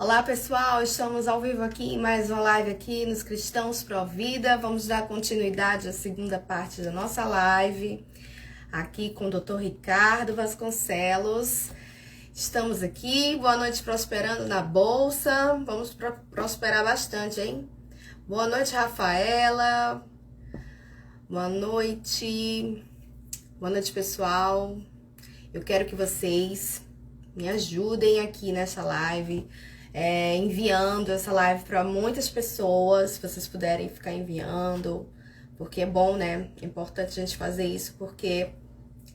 Olá pessoal, estamos ao vivo aqui em mais uma live aqui nos Cristãos Pro Vida. Vamos dar continuidade à segunda parte da nossa live, aqui com o Dr. Ricardo Vasconcelos. Estamos aqui, boa noite prosperando na Bolsa, vamos prosperar bastante, hein? Boa noite, Rafaela, boa noite pessoal. Eu quero que vocês me ajudem aqui nessa live, enviando essa live para muitas pessoas, se vocês puderem ficar enviando, porque é bom, né? É importante a gente fazer isso, porque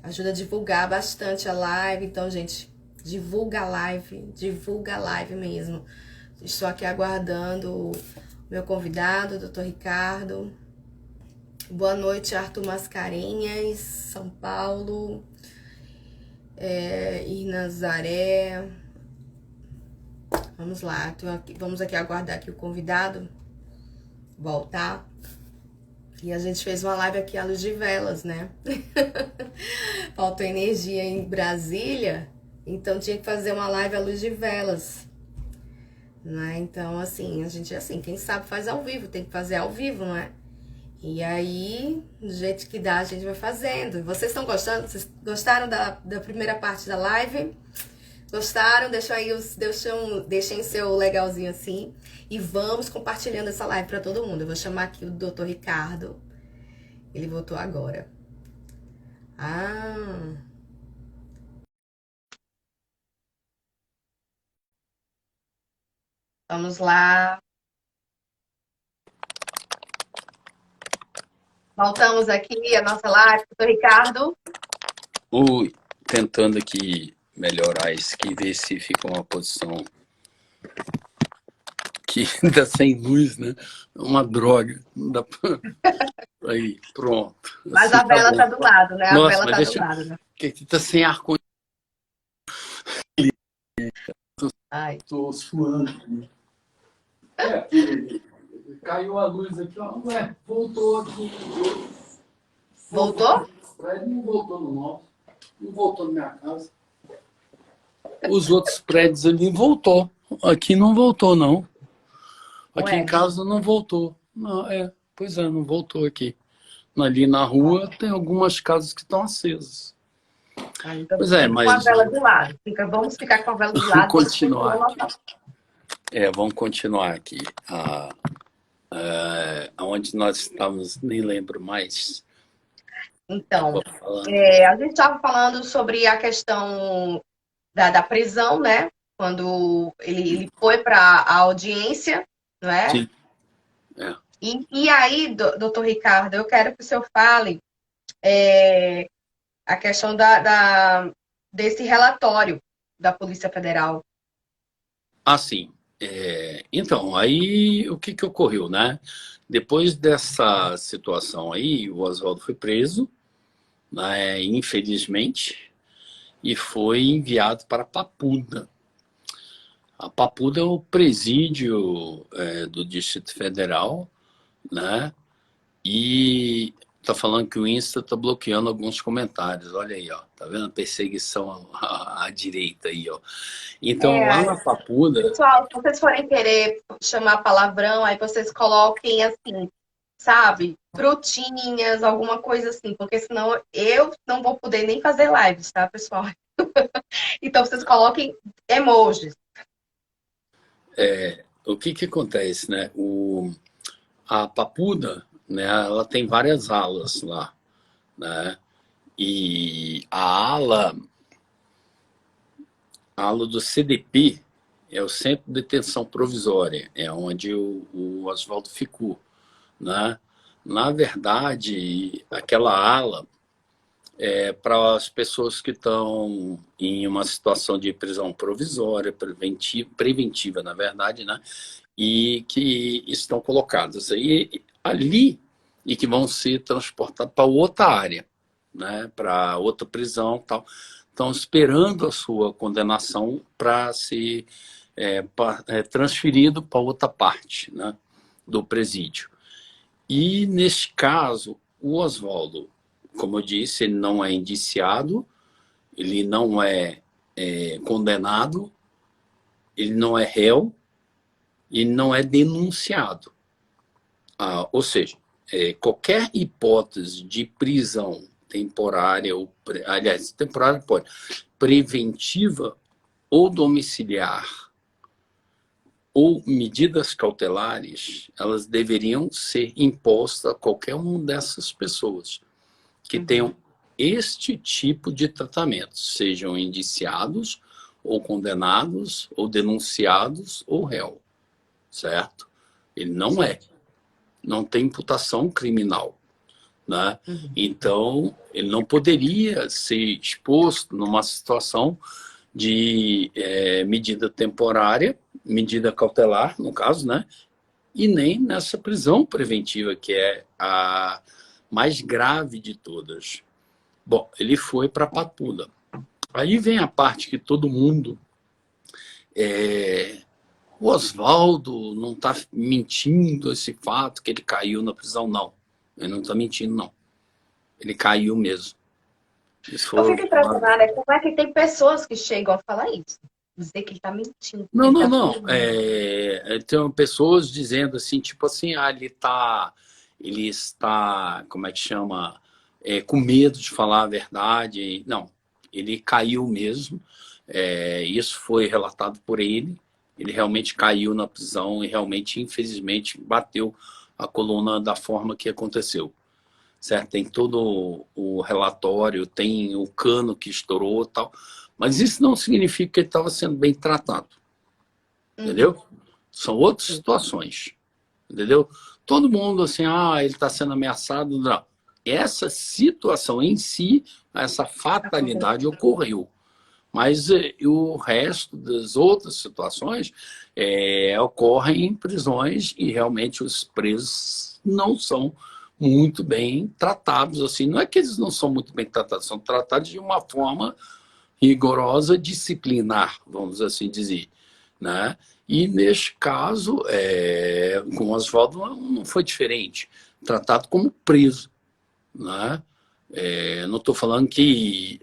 ajuda a divulgar bastante a live. Então, gente, divulga a live mesmo. Estou aqui aguardando o meu convidado, o Dr. Ricardo. Boa noite, Arthur Mascarenhas, São Paulo. Nazaré. Vamos lá, vamos aqui aguardar aqui o convidado voltar. E a gente fez uma live aqui à luz de velas, né? Faltou energia em Brasília, então tinha que fazer uma live à luz de velas, né? Então, assim, a gente, assim, quem sabe faz ao vivo, tem que fazer ao vivo, não é? E aí, do jeito que dá, a gente vai fazendo. Vocês estão gostando? Vocês gostaram da primeira parte da live? Gostaram? Deixem seu legalzinho assim. E vamos compartilhando essa live para todo mundo. Eu vou chamar aqui o Dr. Ricardo. Ele voltou agora. Ah. Vamos lá. Voltamos aqui a nossa live, Dr. Ricardo. Ui, tentando aqui melhorar isso aqui, ver se fica uma posição que ainda sem luz, né? Uma droga. Não dá pra... Aí, pronto. Mas assim a vela tá bom. do lado, né? Nossa, A vela mas tá do deixa... lado, né? Porque aqui tá sem ar-condicionado. Ai. Tô suando aqui. Caiu a luz aqui, ó. Ué, voltou aqui. Voltou? Não voltou no nosso. Não voltou na minha casa. Os outros prédios ali voltou. Aqui não voltou, não. Aqui Ué. em casa não voltou. Não, pois é, não voltou aqui. Ali na rua tem algumas casas que estão acesas. Então Pois fica com a mas vela do lado. Vamos ficar com a vela do vamos lado. continuar aqui. Vamos continuar aqui. Onde nós estávamos, nem lembro mais. Então, a gente estava falando sobre a questão da prisão, né? Quando ele foi para a audiência, não é? Sim. E aí, doutor Ricardo, eu quero que o senhor fale a questão desse relatório da Polícia Federal. Sim. Então, aí o que ocorreu, né? Depois dessa situação aí, o Oswaldo foi preso, né, infelizmente, e foi enviado para Papuda. A Papuda é o presídio do Distrito Federal, né? E tá falando que o Insta tá bloqueando alguns comentários. Olha aí, ó. Tá vendo a perseguição à direita aí, ó. Então, lá na Papuda... Pessoal, se vocês forem querer chamar palavrão, aí vocês coloquem assim, sabe? Frutinhas, alguma coisa assim, porque senão eu não vou poder nem fazer lives, tá, pessoal? Então, vocês coloquem emojis. O que acontece, né? A Papuda, né, ela tem várias alas lá, né? E a ala do CDP é o Centro de Detenção Provisória, é onde o Oswaldo ficou, né? Na verdade, aquela ala é para as pessoas que estão em uma situação de prisão provisória, preventiva, na verdade, né? E que estão colocadas aí ali e que vão ser transportados para outra área, né? Para outra prisão, tal. Estão esperando a sua condenação para ser transferido para outra parte, né, do presídio. E, neste caso, o Oswaldo, como eu disse, ele não é indiciado, ele não é condenado, ele não é réu, e não é denunciado. Ou seja, qualquer hipótese de prisão temporária, aliás, temporária pode, preventiva ou domiciliar, ou medidas cautelares, elas deveriam ser impostas a qualquer uma dessas pessoas que tenham este tipo de tratamento, sejam indiciados, ou condenados, ou denunciados, ou réu, certo? Ele não não tem imputação criminal, né? Então, ele não poderia ser exposto numa situação de medida temporária, medida cautelar, no caso, né? E nem nessa prisão preventiva, que é a mais grave de todas. Bom, ele foi para Papuda. Aí vem a parte que todo mundo... O Oswaldo não está mentindo esse fato que ele caiu na prisão, não. Ele não está mentindo, não. Ele caiu mesmo. Eu fico impressionada, como é que tem pessoas que chegam a falar isso? Dizer que ele está mentindo. Não, não, não. Tem pessoas dizendo assim, tipo assim, ele está, como é que chama, com medo de falar a verdade. Não, ele caiu mesmo. Isso foi relatado por ele. Ele realmente caiu na prisão e realmente, infelizmente, bateu a coluna da forma que aconteceu. Certo? Tem todo o relatório, tem o cano que estourou e tal. Mas isso não significa que ele estava sendo bem tratado. Entendeu? São outras situações. Entendeu? Todo mundo assim, ele está sendo ameaçado. Não. Essa situação em si, essa fatalidade ocorreu. Mas o resto das outras situações ocorrem em prisões e realmente os presos não são muito bem tratados. Assim. Não é que eles não são muito bem tratados, são tratados de uma forma rigorosa, disciplinar, vamos assim dizer. Né? E neste caso, com o Oswaldo não foi diferente, tratado como preso. Né? Não estou falando que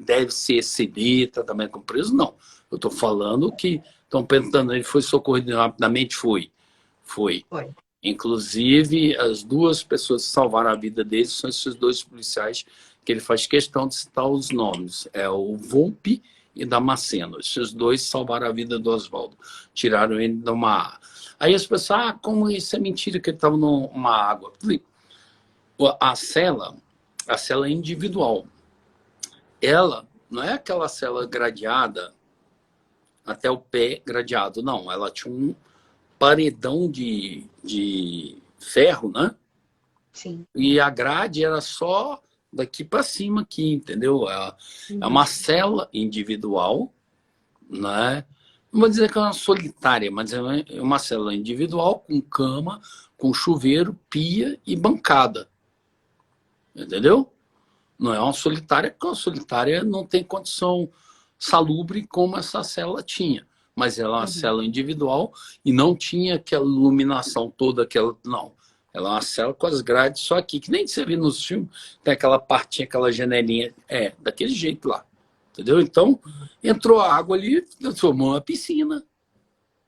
deve se exceder tratamento como preso, não. Eu estou falando que estão perguntando, ele foi socorrido rapidamente? Foi. Inclusive, as duas pessoas que salvaram a vida dele são esses dois policiais que ele faz questão de citar os nomes. É o Volpe e Damasceno. Esses dois salvaram a vida do Oswaldo. Tiraram ele de uma... Aí as pessoas, como isso é mentira que ele estava numa água? A cela é individual. Ela não é aquela cela gradeada até o pé gradeado, não. Ela tinha um paredão de ferro, né? Sim. E a grade era só daqui para cima aqui, entendeu? É uma cela individual, né? Não vou dizer que é uma solitária, mas é uma cela individual com cama, com chuveiro, pia e bancada. Entendeu? Não é uma solitária, porque uma solitária não tem condição salubre como essa cela tinha. Mas ela é uma cela individual e não tinha aquela iluminação toda, não. Ela é uma cela com as grades só aqui, que nem você vê nos filmes, tem aquela partinha, aquela janelinha, daquele jeito lá. Entendeu? Então, entrou a água ali, transformou uma piscina.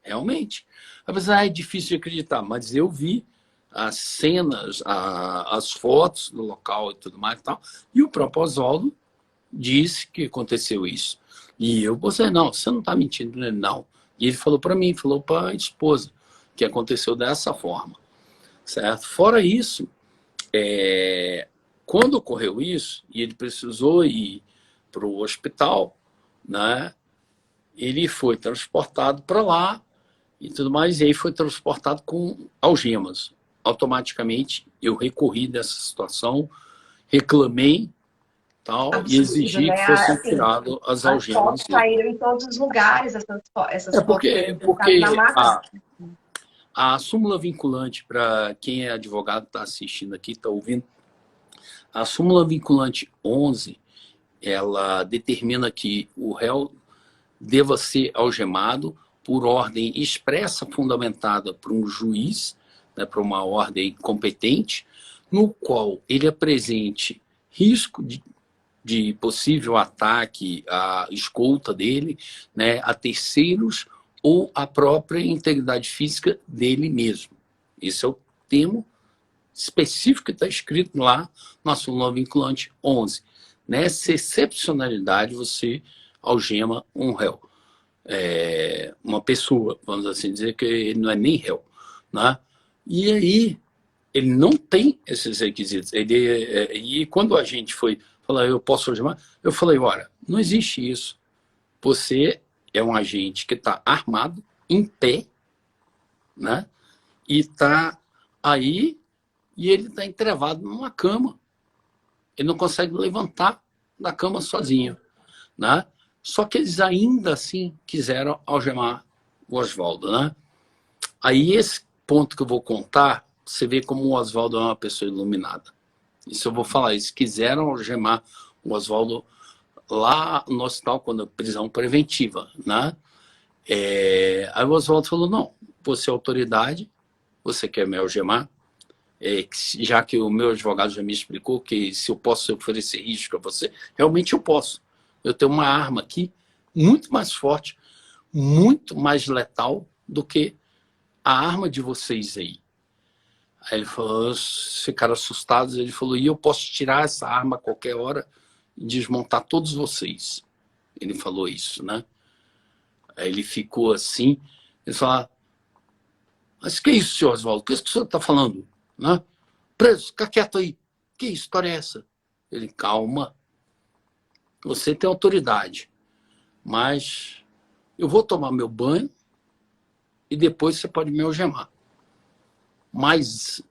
Realmente. Apesar é difícil de acreditar, mas eu vi as cenas, as fotos do local e tudo mais e tal, e o próprio Oswaldo disse que aconteceu isso. E eu, você não está mentindo, né? Não. E ele falou para mim, falou para a esposa, que aconteceu dessa forma. Certo? Fora isso, quando ocorreu isso, e ele precisou ir para o hospital, né? Ele foi transportado para lá e tudo mais, e aí foi transportado com algemas. Automaticamente, eu recorri dessa situação, reclamei, tal, e exigi que fossem tiradas as algemas. As fotos saíram em todos os lugares, essas porque fotos a súmula vinculante, para quem é advogado, está assistindo aqui, está ouvindo, a súmula vinculante 11, ela determina que o réu deva ser algemado por ordem expressa fundamentada por um juiz, né, por uma ordem competente, no qual ele apresente risco de possível ataque à escolta dele, né, a terceiros ou a própria integridade física dele mesmo. Esse é o termo específico que está escrito lá na súmula vinculante 11. Nessa excepcionalidade, você algema um réu. Uma pessoa, vamos assim dizer, que ele não é nem réu. Né? E aí, ele não tem esses requisitos. E quando a gente foi falar, eu posso algemar? Eu falei, olha, não existe isso. Você é um agente que está armado, em pé, né? E está aí, e ele está entrevado numa cama. Ele não consegue levantar da cama sozinho, né? Só que eles ainda assim quiseram algemar o Oswaldo, né? Aí esse ponto que eu vou contar, você vê como o Oswaldo é uma pessoa iluminada. Isso eu vou falar, eles quiseram algemar o Oswaldo lá no hospital, quando a prisão preventiva, né? Aí o Oswaldo falou, não, você é autoridade, você quer me algemar, já que o meu advogado já me explicou que se eu posso oferecer risco a você, realmente eu posso. Eu tenho uma arma aqui muito mais forte, muito mais letal do que a arma de vocês aí. Aí ele falou, eles ficaram assustados, ele falou, e eu posso tirar essa arma a qualquer hora e desmontar todos vocês. Ele falou isso, né? Aí ele ficou assim, ele falou, mas que isso, senhor Oswaldo? O que o senhor está falando? Né? Preso, fica quieto aí. Que história é essa? Ele, calma. Você tem autoridade, mas eu vou tomar meu banho e depois você pode me algemar. Mas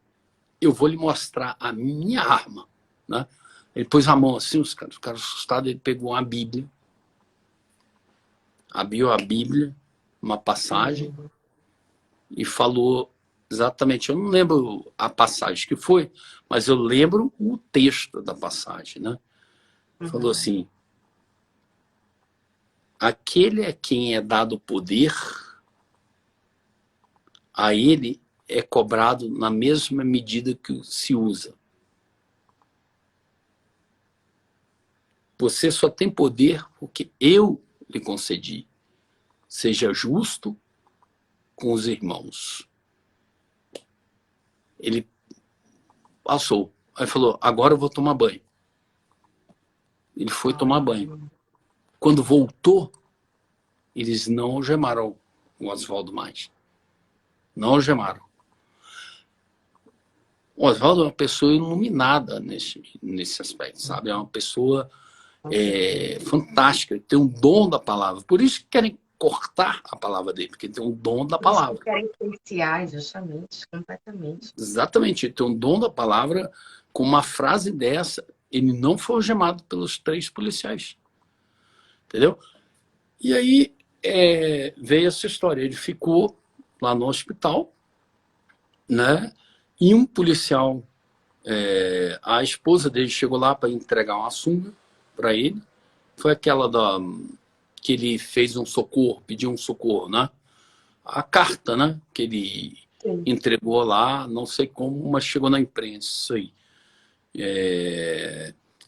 eu vou lhe mostrar a minha arma. Né? Ele pôs a mão assim, os caras ficaram assustados, ele pegou uma Bíblia, abriu a Bíblia, uma passagem, e falou exatamente, eu não lembro a passagem que foi, mas eu lembro o texto da passagem, né? Falou assim, aquele a quem é dado poder, a ele é cobrado na mesma medida que se usa. Você só tem poder porque eu lhe concedi. Seja justo com os irmãos. Ele passou. Aí falou, agora eu vou tomar banho. Ele foi tomar banho. Quando voltou, eles não algemaram o Oswaldo mais. Não algemaram. O Oswaldo é uma pessoa iluminada nesse aspecto, sabe? É uma pessoa fantástica, tem um dom da palavra. Por isso que querem cortar a palavra dele, porque tem um dom da palavra. Querem influenciar, justamente, completamente. Exatamente, ele tem um dom da palavra. Com uma frase dessa, ele não foi algemado pelos 3 policiais. Entendeu? E aí veio essa história. Ele ficou lá no hospital, né? E um policial, a esposa dele chegou lá para entregar uma sunga para ele. Foi aquela que ele fez um socorro, pediu um socorro, né? A carta, né? Que ele entregou lá, não sei como, mas chegou na imprensa, isso aí.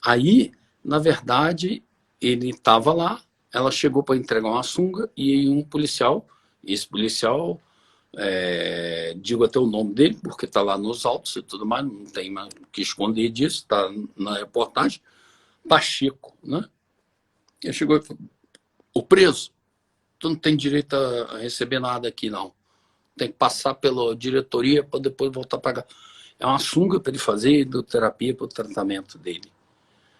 Aí, na verdade, ele estava lá, ela chegou para entregar uma sunga e aí um policial, esse policial, digo até o nome dele, porque está lá nos autos e tudo mais, não tem mais o que esconder disso, está na reportagem, Pacheco, né? Ele chegou e falou, o preso, tu não tem direito a receber nada aqui, não. Tem que passar pela diretoria para depois voltar a pagar. É uma sunga para ele fazer terapia para o tratamento dele.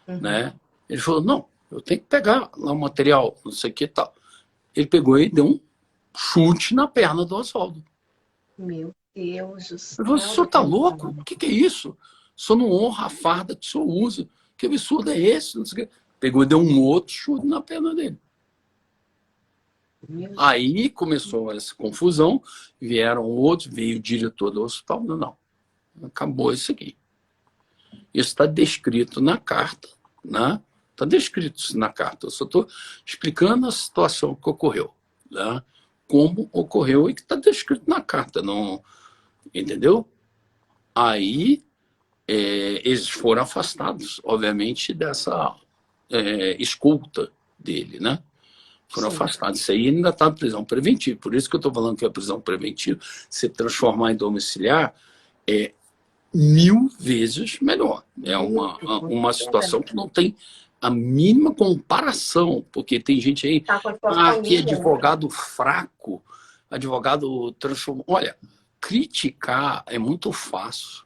Né? Ele falou, não, eu tenho que pegar lá o material, não sei o que e tal. Ele pegou e deu um chute na perna do Oswaldo. Meu Deus do céu. Ele falou, o senhor tá louco? O que é isso? O senhor não honra a farda que o senhor usa. Que absurdo é esse? Não sei o que. Pegou e deu um outro chute na perna dele. Aí começou essa confusão, vieram outros, veio o diretor do hospital, não, acabou isso aqui. Isso está descrito na carta, né? Está descrito isso na carta, eu só estou explicando a situação que ocorreu, né? Como ocorreu e que está descrito na carta, não, entendeu? Aí eles foram afastados, obviamente, dessa escuta dele, né? Foram Sim. afastados. Isso aí ainda está em prisão preventiva. Por isso que eu estou falando que a prisão preventiva, se transformar em domiciliar, é 1000 vezes melhor. É uma situação que não tem a mínima comparação, porque tem gente aí, Tá com a sua que família, né? advogado fraco, advogado transformado. Olha, criticar é muito fácil.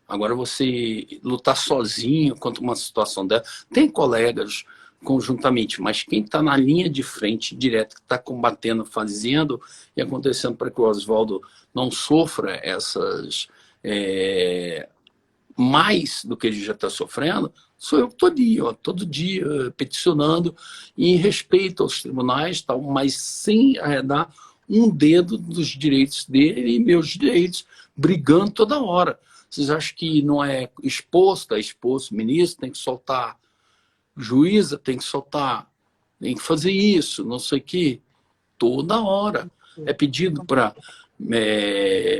Agora, você lutar sozinho contra uma situação dessa, tem colegas conjuntamente, mas quem está na linha de frente direto, que está combatendo, fazendo e acontecendo para que o Oswaldo não sofra essas mais do que ele já está sofrendo, sou eu todo dia peticionando em respeito aos tribunais, tal, mas sem arredar um dedo dos direitos dele e meus direitos, brigando toda hora. Vocês acham que não é exposto? É exposto. Ministro tem que soltar, juíza tem que soltar, tem que fazer isso, não sei o quê. Toda hora. É pedido para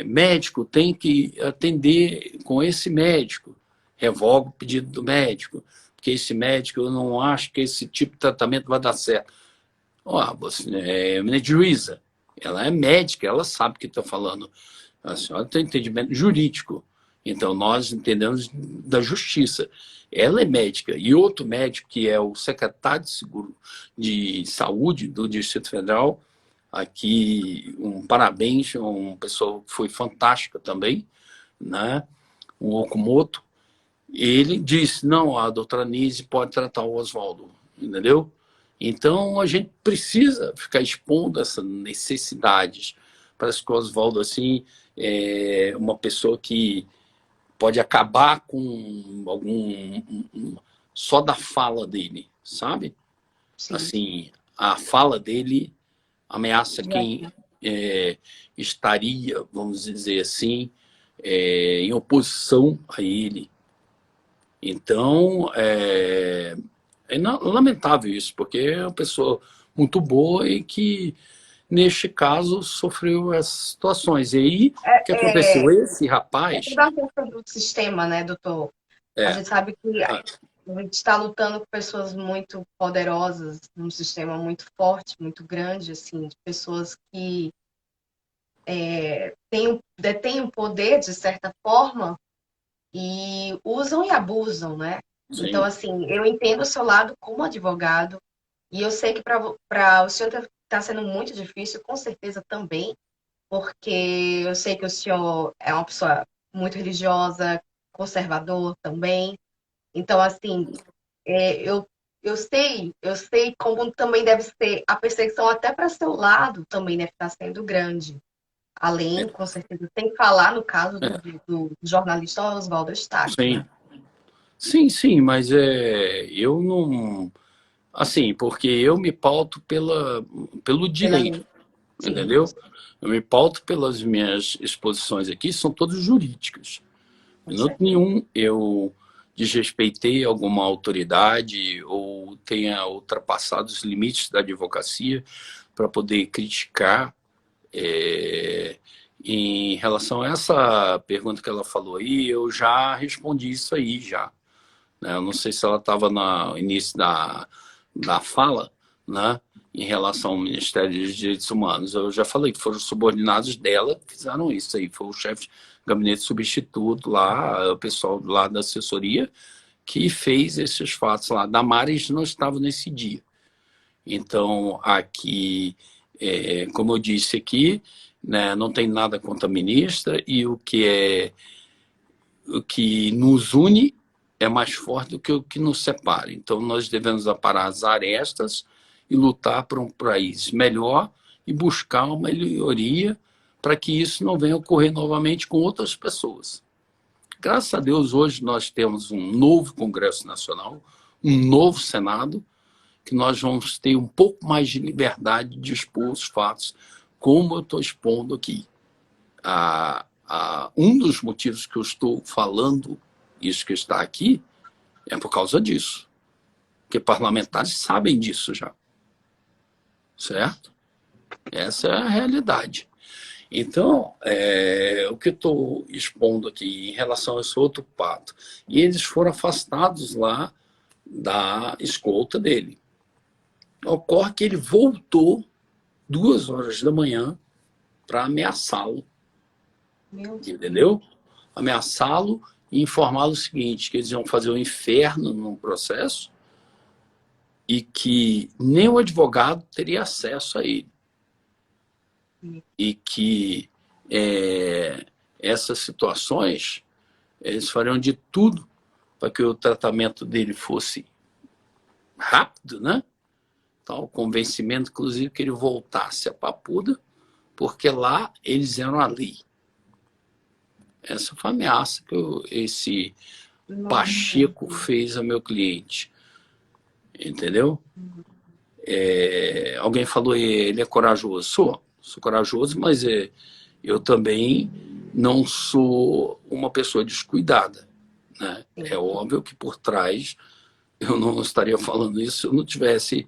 médico, tem que atender com esse médico. Revoga o pedido do médico, porque esse médico, eu não acho que esse tipo de tratamento vai dar certo. Você é juíza, ela é médica, ela sabe o que está falando. A senhora tem entendimento jurídico. Então, nós entendemos da justiça. Ela é médica. E outro médico, que é o secretário de Seguro de Saúde do Distrito Federal, aqui, um parabéns, uma pessoa que foi fantástica também, né? O Okamoto, ele disse, não, a doutora Nise pode tratar o Oswaldo, entendeu? Então, a gente precisa ficar expondo essas necessidades. Parece que o Oswaldo, assim, é uma pessoa que pode acabar com só da fala dele, sabe? Sim. Assim, a fala dele ameaça quem estaria, vamos dizer assim, em oposição a ele. Então, lamentável isso, porque é uma pessoa muito boa e que, neste caso, sofreu essas situações. E aí, o que aconteceu? Esse rapaz... Da questão do sistema, né, doutor? A gente sabe que a gente está lutando com pessoas muito poderosas, num sistema muito forte, muito grande, assim, de pessoas que detêm o poder, de certa forma, e usam e abusam, né? Sim. Então, assim, eu entendo o seu lado como advogado, e eu sei que para o senhor está sendo muito difícil, com certeza também, porque eu sei que o senhor é uma pessoa muito religiosa, conservador também. Então, assim, eu sei como também deve ser a perseguição até para seu lado também deve estar sendo grande. Além, com certeza, tem que falar no caso do jornalista Oswaldo Eustáquio, Sim, né? sim, mas eu não... Assim, porque eu me pauto pelo direito, Sim, entendeu? Eu me pauto pelas minhas exposições aqui, são todas jurídicas. Em com minuto certeza. nenhum eu desrespeitei alguma autoridade ou tenha ultrapassado os limites da advocacia para poder criticar. Em relação a essa pergunta que ela falou aí, eu já respondi isso aí já. Né? Eu não sei se ela estava no início da fala, né? Em relação ao Ministério dos Direitos Humanos. Eu já falei que foram subordinados dela que fizeram isso aí. Foi o chefe de gabinete substituto lá, o pessoal lá da assessoria, que fez esses fatos lá. Damares não estava nesse dia. Então, aqui, como eu disse aqui, né, não tem nada contra a ministra e o que nos une é mais forte do que o que nos separa. Então, nós devemos aparar as arestas e lutar por um país melhor e buscar uma melhoria para que isso não venha ocorrer novamente com outras pessoas. Graças a Deus, hoje nós temos um novo Congresso Nacional, um novo Senado, que nós vamos ter um pouco mais de liberdade de expor os fatos, como eu estou expondo aqui. Um dos motivos que eu estou falando isso que está aqui é por causa disso. Porque parlamentares sabem disso já. Certo? Essa é a realidade. Então, o que eu estou expondo aqui em relação a esse outro fato, e eles foram afastados lá da escolta dele. Ocorre que ele voltou 2 horas da manhã para ameaçá-lo, entendeu? Ameaçá-lo e informá-lo o seguinte, que eles iam fazer o inferno no processo e que nem o advogado teria acesso a ele. E que essas situações, eles fariam de tudo para que o tratamento dele fosse rápido, né? Então, o convencimento, inclusive, que ele voltasse a Papuda, porque lá eles eram a lei. Essa foi a ameaça que esse Pacheco fez a meu cliente. Entendeu? Alguém falou, ele é corajoso. Sou corajoso, mas eu também não sou uma pessoa descuidada. Né? É óbvio que por trás eu não estaria falando isso se eu não tivesse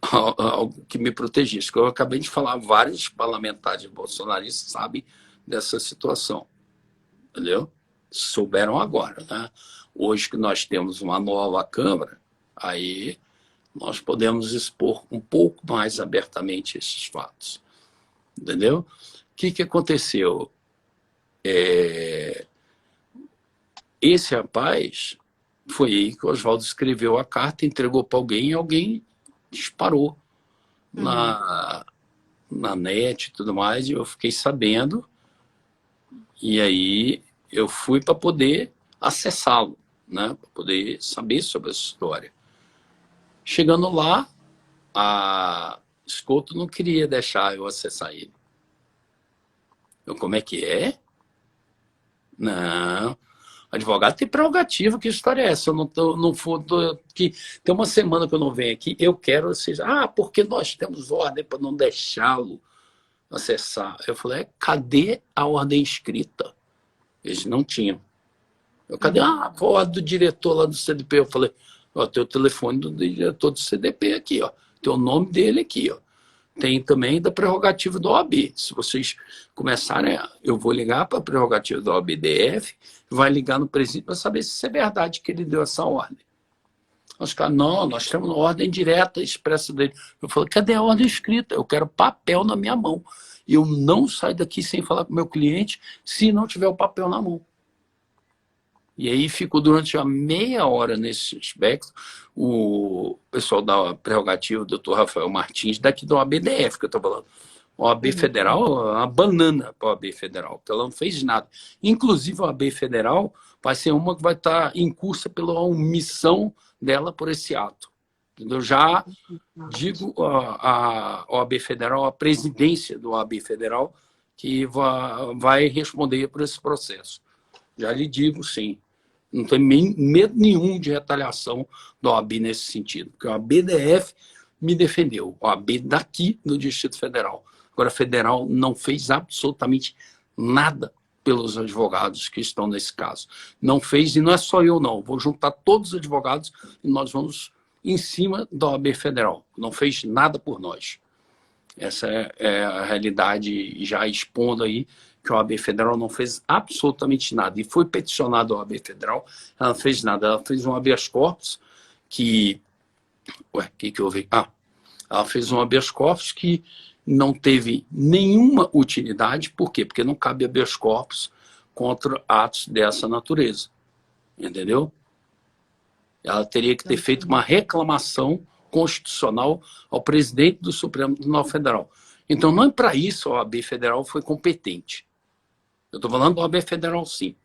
algo que me protegesse. Eu acabei de falar, vários parlamentares bolsonaristas sabem dessa situação. Entendeu? Souberam agora. Né? Hoje que nós temos uma nova Câmara, aí nós podemos expor um pouco mais abertamente esses fatos. Entendeu? O que aconteceu? Esse rapaz foi aí que o Oswaldo escreveu a carta, entregou para alguém e alguém disparou na net e tudo mais, e eu fiquei sabendo, e aí eu fui para poder acessá-lo, né? Para poder saber sobre essa história. Chegando lá, a Escoto não queria deixar eu acessar ele. Eu, como é que é? Não. Advogado tem prerrogativa, que história é essa? Eu não for que tem uma semana que eu não venho aqui, eu quero seja, porque nós temos ordem para não deixá-lo acessar. Eu falei, cadê a ordem escrita? Eles não tinham. Cadê a ordem do diretor lá do CDP? Eu falei, tem o telefone do diretor do CDP aqui, tem o nome dele aqui, Tem também da prerrogativa do OAB. Se vocês começarem, eu vou ligar para a prerrogativa do OAB-DF, vai ligar no presídio para saber se é verdade que ele deu essa ordem. Os caras, não, nós temos uma ordem direta expressa dele. Eu falei, cadê a ordem escrita? Eu quero papel na minha mão. E eu não saio daqui sem falar com o meu cliente se não tiver o papel na mão. E aí ficou durante uma meia hora nesse aspecto o pessoal da prerrogativa, o doutor Rafael Martins, daqui do OAB-DF, que eu estou falando. O OAB Federal é uma banana para o OAB Federal, porque ela não fez nada. Inclusive, a OAB Federal vai ser uma que vai estar em curso pela omissão dela por esse ato. Eu já digo a OAB Federal, a presidência do OAB Federal, que vai responder por esse processo. Já lhe digo, sim. Não tem medo nenhum de retaliação do OAB nesse sentido, porque o OAB-DF me defendeu, o OAB daqui do Distrito Federal. Agora, a Federal não fez absolutamente nada pelos advogados que estão nesse caso. Não fez, e não é só eu não, vou juntar todos os advogados e nós vamos em cima da OAB Federal. Não fez nada por nós. Essa é a realidade, já expondo aí que a OAB Federal não fez absolutamente nada. E foi peticionado a OAB Federal, ela não fez nada. Ela fez um habeas corpus que... Ué, o que houve? Ela fez um habeas corpus que não teve nenhuma utilidade. Por quê? Porque não cabe habeas corpus contra atos dessa natureza. Entendeu? Ela teria que ter feito uma reclamação constitucional ao presidente do Supremo Tribunal Federal. Então, não é para isso a OAB Federal foi competente. Eu estou falando da OAB Federal, sim,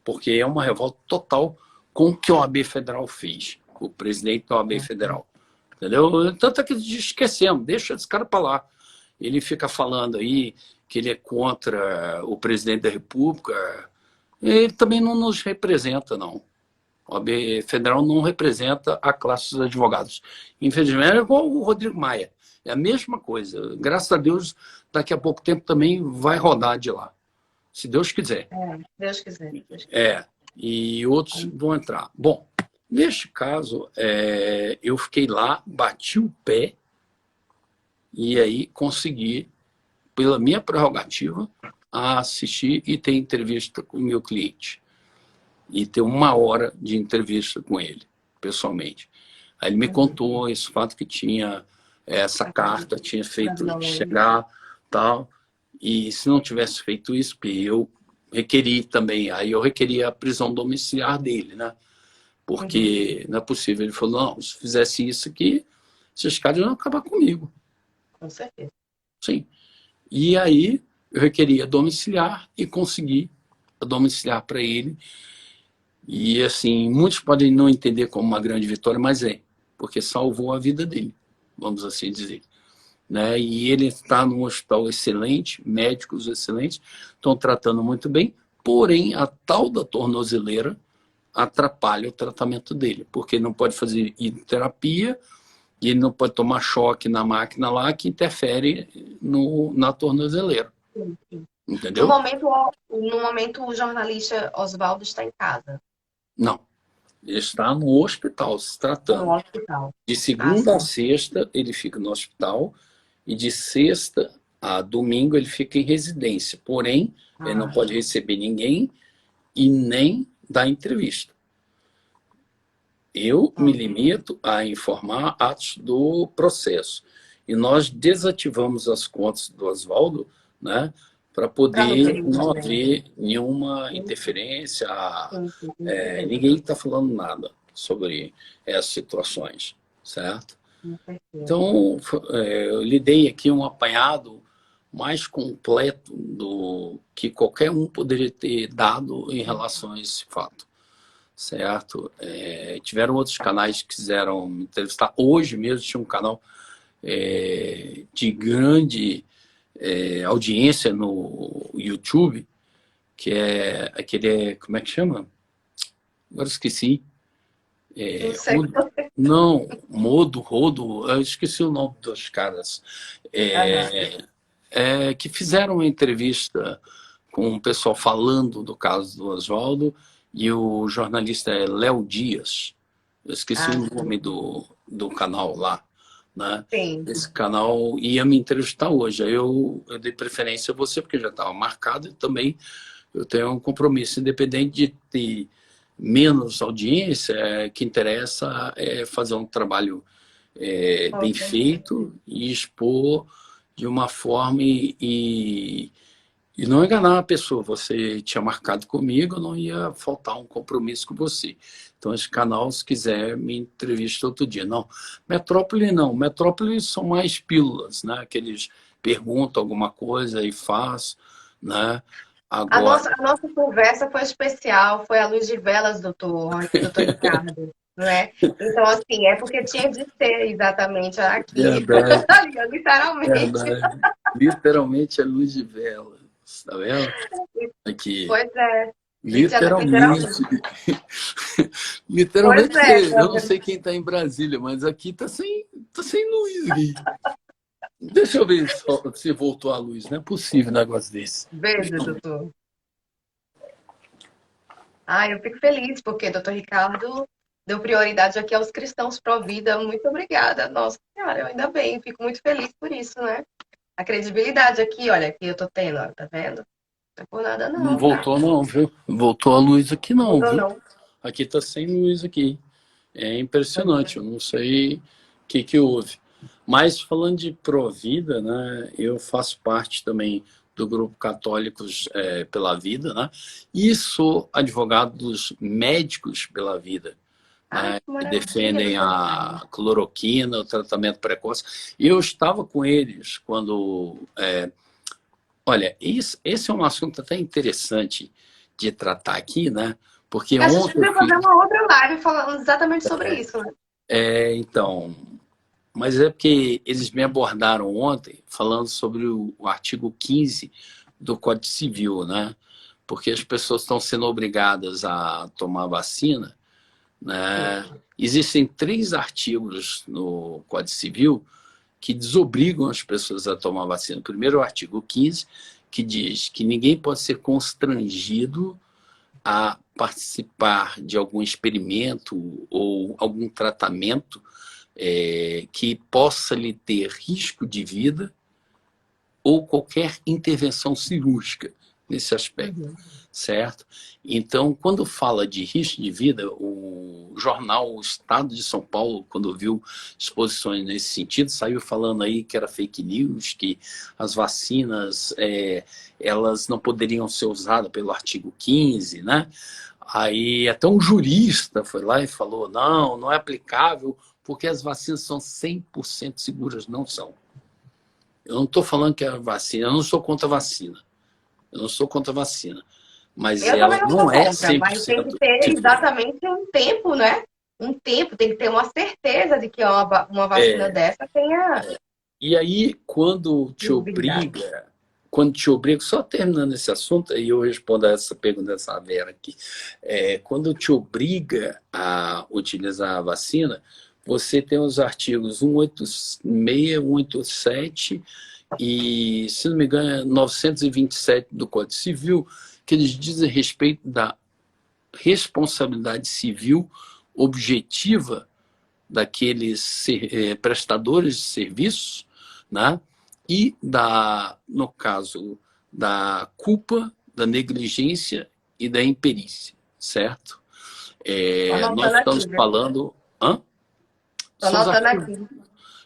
porque é uma revolta total com o que a OAB Federal fez, o presidente da OAB Federal. Entendeu? Tanto é que esquecemos, deixa esse cara para lá. Ele fica falando aí que ele é contra o presidente da República. Ele também não nos representa, não. A OAB Federal não representa a classe dos advogados. Infelizmente, é igual o Rodrigo Maia. É a mesma coisa. Graças a Deus, daqui a pouco tempo também vai rodar de lá. Se Deus quiser. Deus quiser. E outros vão entrar. Bom, neste caso, eu fiquei lá, bati o pé e aí consegui, pela minha prerrogativa, assistir e ter entrevista com o meu cliente. E ter 1 hora de entrevista com ele, pessoalmente. Aí ele me contou esse fato que tinha essa carta, tinha feito chegar, tal, e se não tivesse feito isso, eu requeri também, aí eu requeri a prisão domiciliar dele, né? Porque não é possível. Ele falou, não, se fizesse isso aqui, esses caras iam acabar comigo. Com certeza. Sim. E aí eu requeri a domiciliar e consegui a domiciliar para ele. E assim, muitos podem não entender como uma grande vitória, mas é, porque salvou a vida dele, vamos assim dizer. Né? E ele está num hospital excelente, médicos excelentes, estão tratando muito bem, porém a tal da tornozeleira atrapalha o tratamento dele, porque ele não pode fazer hidroterapia e ele não pode tomar choque na máquina lá que interfere na tornozeleira. Entendeu? No momento, o jornalista Oswaldo está em casa. Não. Ele está no hospital se tratando. No hospital. De segunda a sexta, ele fica no hospital e de sexta a domingo ele fica em residência. Porém, ele não pode receber ninguém e nem dar entrevista. Eu me limito a informar atos do processo. E nós desativamos as contas do Oswaldo, né, para poder não haver nenhuma interferência. Ninguém está falando nada sobre essas situações, certo? Então, eu lhe dei aqui um apanhado mais completo do que qualquer um poderia ter dado em relação a esse fato. Certo? Tiveram outros canais que quiseram me entrevistar. Hoje mesmo tinha um canal de grande audiência no YouTube, que é aquele, como é que chama? Agora esqueci. Rodo, eu esqueci o nome dos caras. Que fizeram uma entrevista com o pessoal falando do caso do Oswaldo. E o jornalista é Léo Dias. Eu esqueci o nome do canal lá. Né? Esse canal ia me entrevistar hoje. Aí eu dei preferência a você, porque já estava marcado. E também eu tenho um compromisso, independente de ter menos audiência, que interessa é fazer um trabalho bem feito e expor de uma forma e não enganar a pessoa. Você tinha marcado comigo, não ia faltar um compromisso com você. Então, esse canal, se quiser, me entrevista outro dia. Não, Metrópole não. Metrópole são mais pílulas, né? Que eles perguntam alguma coisa e faz, né? Agora... A nossa conversa foi especial, foi à luz de velas, doutor Ricardo. Não é? Então, assim, é porque tinha de ser exatamente aqui. Literalmente. Verdade. Literalmente a luz de vela. Tá vendo? Aqui. Pois é. Literalmente. Literalmente, eu não sei quem está em Brasília, mas aqui tá sem luz. Aqui. Deixa eu ver se voltou a luz. Não é possível um negócio desse. Veja, doutor. Eu fico feliz, porque doutor Ricardo deu prioridade aqui aos cristãos pró-vida. Muito obrigada. Nossa Senhora, ainda bem. Fico muito feliz por isso, né? A credibilidade aqui, olha, que eu tô tendo, ó, tá vendo? Não é por nada, não. Não voltou, não, viu? Voltou a luz aqui, não, viu? Não. Aqui tá sem luz aqui. É impressionante, eu não sei o que houve. Mas falando de pró-vida, né? Eu faço parte também do grupo Católicos pela Vida, né? E sou advogado dos médicos pela vida. Né, que defendem a cloroquina, o tratamento precoce. Eu estava com eles quando... olha, esse é um assunto até interessante de tratar aqui, né? Porque a gente podia fazer uma outra live falando exatamente sobre isso, né? Então, mas é porque eles me abordaram ontem falando sobre o artigo 15 do Código Civil, né? Porque as pessoas estão sendo obrigadas a tomar vacina, né? Existem 3 artigos no Código Civil que desobrigam as pessoas a tomar vacina. Primeiro, o artigo 15, que diz que ninguém pode ser constrangido a participar de algum experimento ou algum tratamento que possa lhe ter risco de vida ou qualquer intervenção cirúrgica. nesse aspecto, Uhum. certo? Então, quando fala de risco de vida, o jornal O Estado de São Paulo, quando viu exposições nesse sentido, saiu falando aí que era fake news, que as vacinas elas não poderiam ser usadas pelo artigo 15, né? Aí até um jurista foi lá e falou, não, não é aplicável porque as vacinas são 100% seguras. Não são. Eu não estou falando que a vacina, eu não sou contra a vacina. Eu não sou contra a vacina. Mas Eu também ela não sou não é contra, mas tem que 100% ter segura. exatamente um tempo, né? Um tempo, tem que ter uma certeza de que uma vacina É, dessa tenha e aí, credibilidade. quando te obriga, só terminando esse assunto, aí eu respondo a essa pergunta dessa Vera aqui. Quando te obriga a utilizar a vacina, você tem os artigos 186, 187 e, se não me engano, 927 do Código Civil, que eles dizem respeito da responsabilidade civil objetiva daqueles prestadores de serviços, né? E no caso da culpa, da negligência e da imperícia, certo? Tô Nós anotando aqui, estamos viu? falando, hã? Tô São os anotando artigos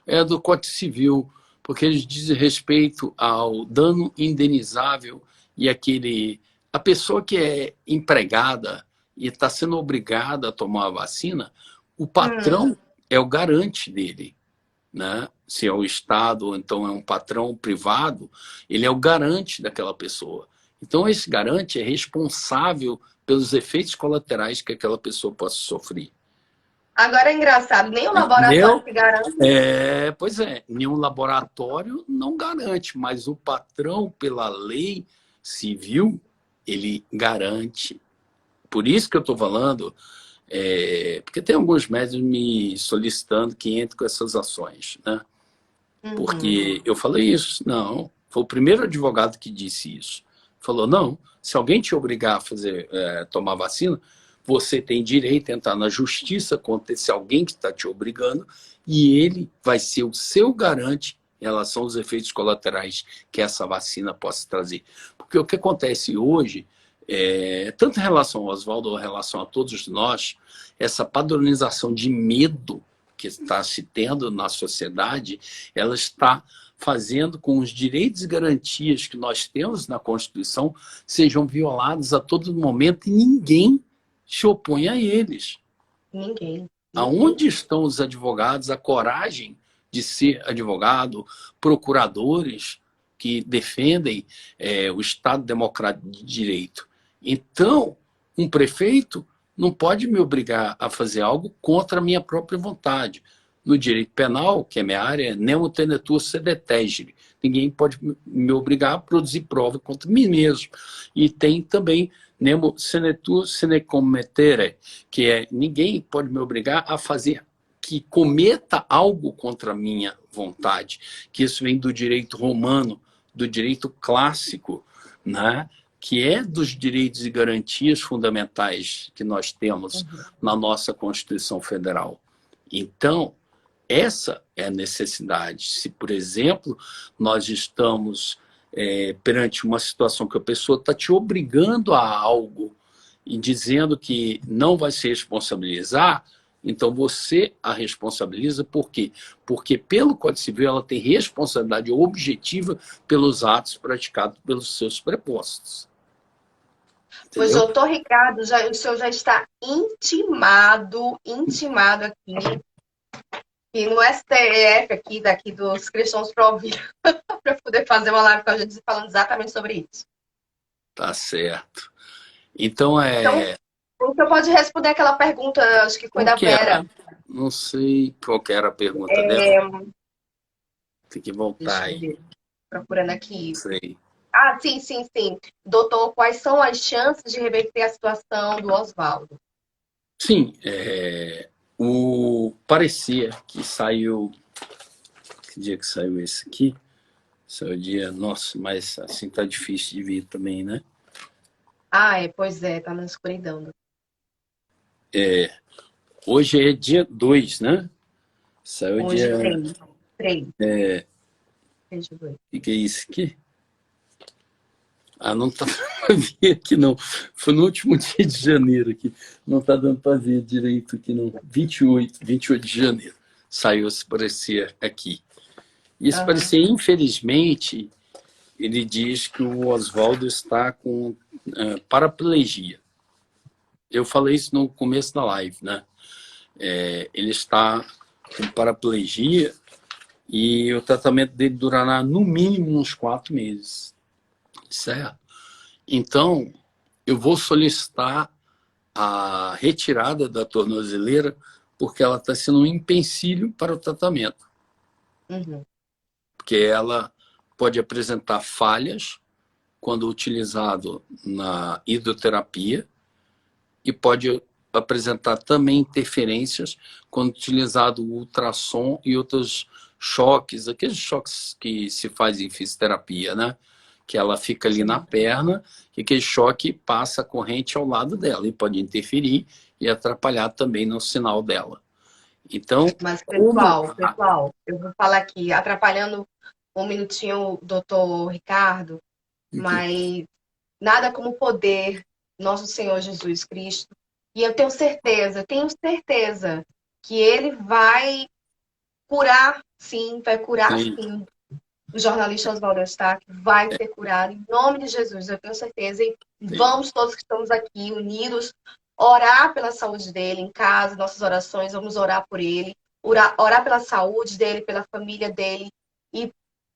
aqui. do Código Civil, porque eles dizem respeito ao dano indenizável e a pessoa que é empregada e está sendo obrigada a tomar a vacina, o Hum. patrão é o garante dele, né? Se é o Estado ou então é um patrão privado, ele é o garante daquela pessoa. Então esse garante é responsável pelos efeitos colaterais que aquela pessoa possa sofrer. Agora é engraçado, nem o laboratório Entendeu? que garante. Pois é, nenhum laboratório não garante, mas o patrão, pela lei civil, ele garante. Por isso que eu estou falando, porque tem alguns médicos me solicitando que entre com essas ações, né? Uhum. Porque eu falei isso, não, foi o primeiro advogado que disse isso. Falou, não, se alguém te obrigar a tomar vacina, você tem direito a entrar na justiça contra esse alguém que está te obrigando e ele vai ser o seu garante em relação aos efeitos colaterais que essa vacina possa trazer. Porque o que acontece hoje, tanto em relação ao Oswaldo ou em relação a todos nós, essa padronização de medo que está se tendo na sociedade, ela está fazendo com os direitos e garantias que nós temos na Constituição sejam violados a todo momento e ninguém se opõe a eles. Ninguém, ninguém. Aonde estão os advogados, a coragem de ser advogado, procuradores que defendem o Estado Democrático de Direito? Então, um prefeito não pode me obrigar a fazer algo contra a minha própria vontade. No direito penal, que é minha área, nemo tenetur sed tegere. Ninguém pode me obrigar a produzir prova contra mim mesmo. E tem também nemo senetur sine commettere, que é ninguém pode me obrigar a fazer que cometa algo contra a minha vontade, que isso vem do direito romano, do direito clássico, né? Que é dos direitos e garantias fundamentais que nós temos Uhum. na nossa Constituição Federal. Então, essa é a necessidade. Se, por exemplo, nós estamos perante uma situação que a pessoa está te obrigando a algo e dizendo que não vai se responsabilizar, então você a responsabiliza por quê? Porque pelo Código Civil ela tem responsabilidade objetiva pelos atos praticados pelos seus prepostos. Pois, Entendeu? doutor Ricardo, o senhor já está intimado aqui, e no STF aqui, daqui dos Cristãos Pro Vida, para poder fazer uma live com a gente falando exatamente sobre isso. Tá certo. Então, Então, o senhor pode responder aquela pergunta, acho que foi qual da que era? Vera. Não sei qual que era a pergunta dela. Tem que voltar Deixa eu aí. ver, procurando Não aqui. sei. Ah, sim, sim, sim. Doutor, quais são as chances de reverter a situação do Oswaldo? Sim, o parecer que saiu. Que dia que saiu esse aqui? Saiu dia. Nossa, mas assim tá difícil de vir também, né? Ah, pois é, tá na escuridão. Hoje é dia 2, né? Saiu Hoje, dia. três. Três. Deixa eu ver. O que é isso aqui? Ah, não tá. Vi aqui não. Foi no último dia de janeiro aqui. Não está dando para ver direito aqui não. 28 de janeiro. Saiu esse parecer aqui. E esse Aham. parecer, infelizmente, ele diz que o Oswaldo está com paraplegia. Eu falei isso no começo da live, né? Ele está com paraplegia e o tratamento dele durará no mínimo uns 4 meses, certo? Então, eu vou solicitar a retirada da tornozeleira porque ela está sendo um empecilho para o tratamento, Uhum. porque ela pode apresentar falhas quando utilizado na hidroterapia e pode apresentar também interferências quando utilizado o ultrassom e outros choques, aqueles choques que se faz em fisioterapia, né? Que ela fica ali na Sim. perna e aquele choque passa a corrente ao lado dela e pode interferir e atrapalhar também no sinal dela. Então, Mas, como... pessoal, eu vou falar aqui, atrapalhando um minutinho o doutor Ricardo, mas nada como o poder nosso Senhor Jesus Cristo. E eu tenho certeza que ele vai curar Sim, sim. O jornalista Oswaldo Eustáquio vai ser curado em nome de Jesus, eu tenho certeza. E sim. vamos todos que estamos aqui unidos orar pela saúde dele em casa, nossas orações, vamos orar por ele, orar pela saúde dele, pela família dele e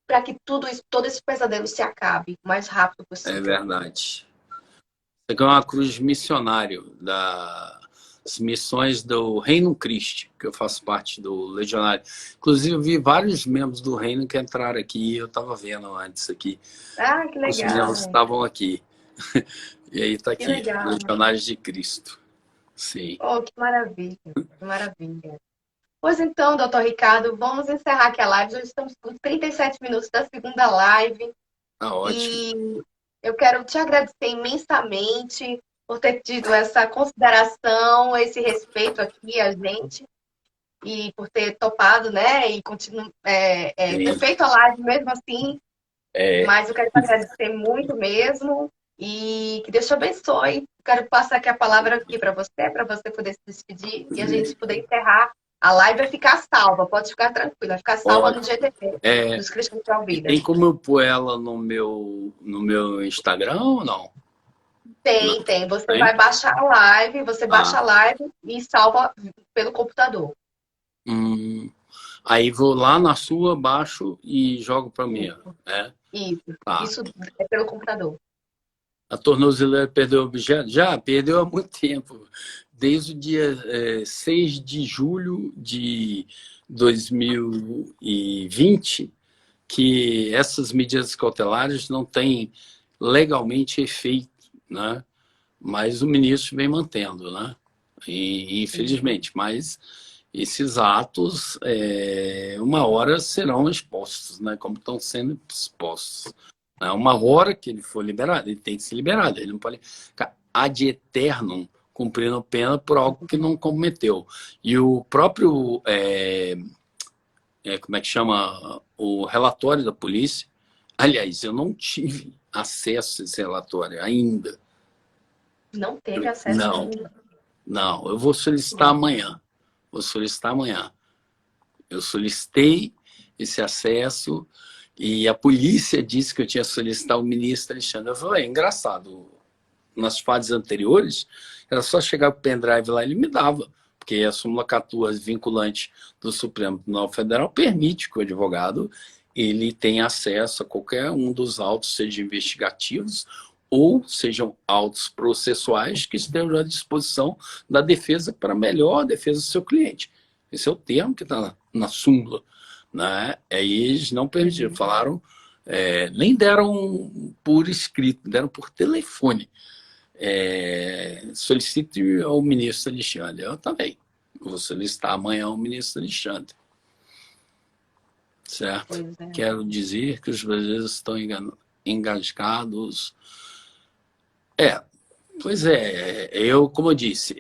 para que tudo isso, todo esse pesadelo se acabe o mais rápido É possível. verdade. Isso aqui é uma cruz missionário das missões do Reino Christi, que eu faço parte do Legionário. Inclusive, eu vi vários membros do Reino que entraram aqui, eu estava vendo antes aqui. Ah, que Os membros legal, estavam aqui. E aí está que aqui, legal. Legionários de Cristo. Sim, Oh, que maravilha, que maravilha. Pois então, doutor Ricardo, vamos encerrar aqui a live. Já estamos com 37 minutos da segunda live. tá ótimo. E eu quero te agradecer imensamente por ter tido essa consideração, esse respeito aqui a gente, e por ter topado, né? E ter Sim. feito a live mesmo assim. É, Mas eu quero te agradecer muito mesmo. E que Deus te abençoe. Quero passar aqui a palavra aqui para você poder se despedir e a gente poder encerrar. A live vai ficar salva, pode ficar tranquila, vai ficar salva no ótimo. GTV, É, dos Cristãos de e Vida. tem como eu pôr ela no meu Instagram ou não? Não, Tem. Você tem? vai baixar a live, você baixa a Ah, live e salva pelo computador. hum, aí vou lá na sua, baixo e jogo para mim, Isso, né? isso. Tá. Isso é pelo computador. A tornozeleira perdeu o objeto? Já, perdeu há muito tempo. Desde o dia 6 de julho de 2020, que essas medidas cautelares não têm legalmente efeito, né? Mas o ministro vem mantendo, né? E, infelizmente, mas esses atos, uma hora serão expostos, né? Como estão sendo expostos. Uma hora que ele for liberado, ele tem que ser liberado. Ele não pode ficar ad eternum cumprindo pena por algo que não cometeu. E o próprio, como é que chama, o relatório da polícia, aliás, eu não tive acesso a esse relatório ainda. Não teve acesso Não, ainda. não, eu vou solicitar amanhã. Vou solicitar amanhã. Eu solicitei esse acesso e a polícia disse que eu tinha que solicitar o ministro Alexandre. Eu falei, é engraçado, nas fases anteriores, era só chegar com o pendrive lá e ele me dava, porque a súmula 14 vinculante do Supremo Tribunal Federal permite que o advogado ele tenha acesso a qualquer um dos autos, sejam investigativos ou sejam autos processuais que estejam à disposição da defesa para melhor defesa do seu cliente. Esse é o termo que está na súmula. Né? Aí eles não permitiram, falaram, nem deram por escrito, deram por telefone. Solicite ao ministro Alexandre. Eu também. Vou solicitar amanhã ao ministro Alexandre. Certo? Pois é. Quero dizer que os brasileiros estão engasgados. Pois eu, como eu disse,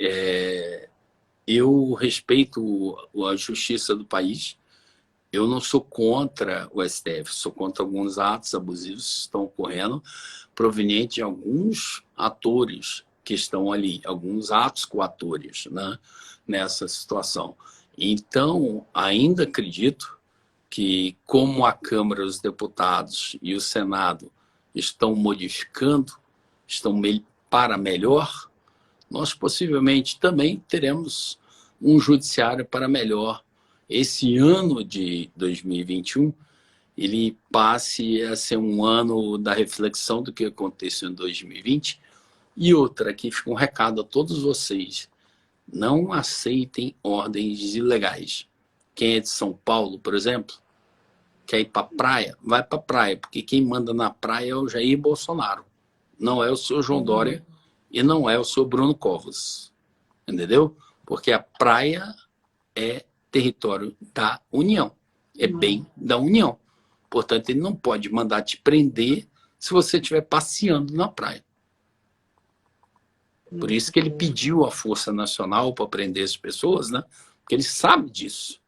eu respeito a justiça do país. eu não sou contra o STF, sou contra alguns atos abusivos que estão ocorrendo, provenientes de alguns atores que estão ali, alguns atos coatores, né, nessa situação. Então, ainda acredito que, como a Câmara dos Deputados e o Senado estão modificando, estão para melhor, nós possivelmente também teremos um judiciário para melhor. Esse ano de 2021, ele passe a ser um ano da reflexão do que aconteceu em 2020. E outra, aqui fica um recado a todos vocês: não aceitem ordens ilegais. Quem é de São Paulo, por exemplo, quer ir para a praia, vai para a praia, porque quem manda na praia é o Jair Bolsonaro, não é o seu João Dória e não é o seu Bruno Covas, entendeu? Porque a praia é território da União, é bem da União. Portanto, ele não pode mandar te prender se você estiver passeando na praia. Por isso que ele pediu a Força Nacional para prender as pessoas, né? Porque ele sabe disso.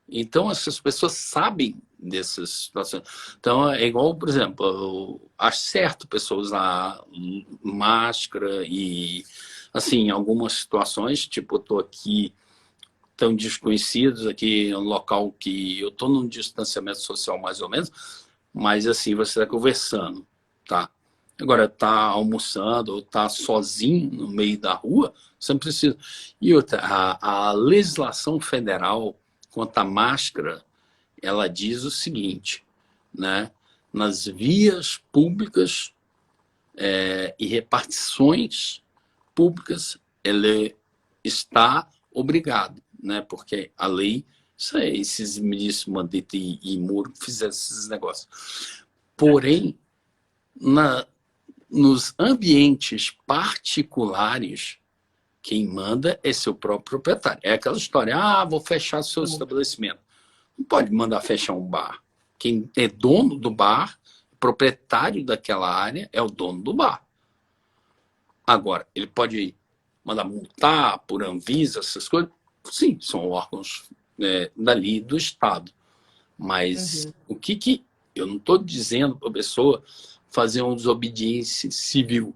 Então, essas pessoas sabem dessas situações. Então, é igual, por exemplo, eu acho certo a pessoa usar máscara e, assim, em algumas situações, tipo, eu estou aqui, tão desconhecidos aqui, um local que eu estou num distanciamento social mais ou menos, mas, assim, você está conversando, tá? Agora, tá almoçando ou tá sozinho no meio da rua, você não precisa. E outra, a legislação federal quanto à máscara, ela diz o seguinte, né? Nas vias públicas e repartições públicas, ele está obrigado, né? Porque a lei, isso aí, esses ministros Mandetta e Moro fizeram esses negócios. Porém, nos ambientes particulares, quem manda é seu próprio proprietário. É aquela história, vou fechar seu estabelecimento. Não pode mandar fechar um bar. Quem é dono do bar, proprietário daquela área, é o dono do bar. Agora, ele pode mandar multar por Anvisa, essas coisas? Sim, são órgãos dali do Estado. Mas o que eu não estou dizendo para a pessoa fazer uma desobediência civil.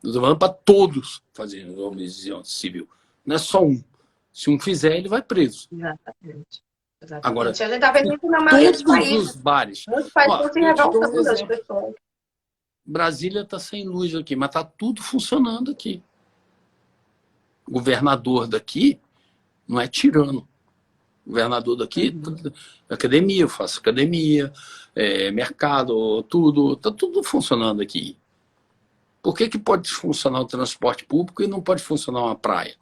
Estou falando para todos fazerem desobediência civil. Não é só um. Se um fizer, ele vai preso. Exatamente. Agora, a gente está vendo isso na maioria dos todos países. os bares. Muitos países estão se revoltando das pessoas. Brasília está sem luz aqui, mas está tudo funcionando aqui. O governador daqui não é tirano. O governador daqui, academia, eu faço academia, mercado, tudo, está tudo funcionando aqui. Por que pode funcionar o transporte público e não pode funcionar uma praia?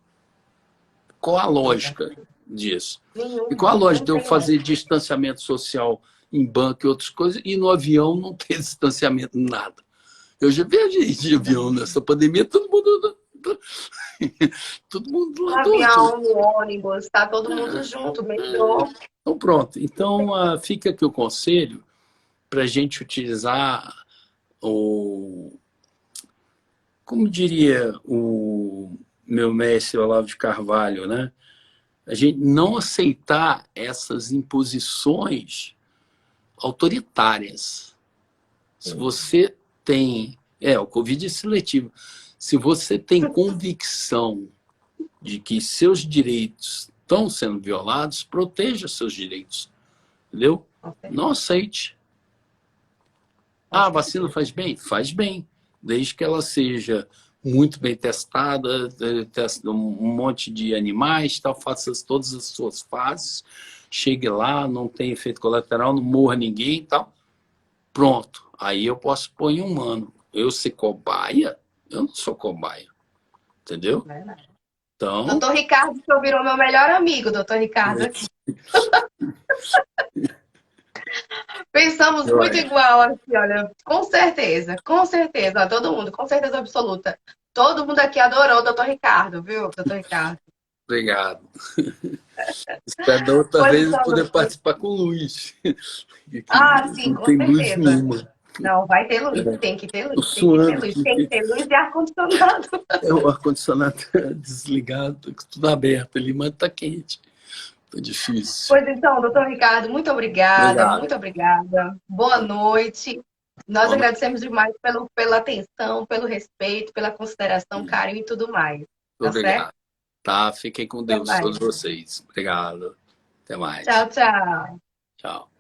Qual a lógica disso? E qual a lógica de eu fazer distanciamento social em banco e outras coisas e no avião não ter distanciamento nada? Eu já viajei de avião nessa pandemia, todo mundo lá. No avião, no ônibus, está todo mundo junto, metrô. Então pronto. Então fica aqui o conselho para a gente utilizar como diria o meu mestre Olavo de Carvalho, né? A gente não aceitar essas imposições autoritárias. Se você tem... o Covid é seletivo. Se você tem convicção de que seus direitos estão sendo violados, proteja seus direitos. Entendeu? Não aceite. A vacina faz bem? Faz bem. Desde que ela seja muito bem testada, testa um monte de animais, tal, faça todas as suas fases, chegue lá, não tem efeito colateral, não morra ninguém e tal. Pronto. Aí eu posso pôr em humano. Eu ser cobaia? Eu não sou cobaia. Entendeu? Então... Doutor Ricardo, que virou meu melhor amigo, doutor Ricardo. Pensamos muito igual aqui, olha. Com certeza. Ó, todo mundo, com certeza absoluta. Todo mundo aqui adorou o doutor Ricardo, viu, doutor Ricardo? Obrigado. Espero da outra vez poder participar com luz. Sim, com certeza. Luz nenhuma. Não, vai ter luz, tem que ter luz. Tem que ter luz e ar-condicionado. O ar-condicionado desligado, tudo aberto ali, mas tá quente. Tá difícil. Pois então, doutor Ricardo, muito obrigada, Obrigado. muito obrigada. Boa noite. Nós Boa noite. agradecemos demais pela atenção, pelo respeito, pela consideração, carinho e tudo mais. Tá certo? Obrigado. Tá? Fiquem com Até Deus, mais. todos vocês. Obrigado. Até Tchau, mais. tchau. Tchau.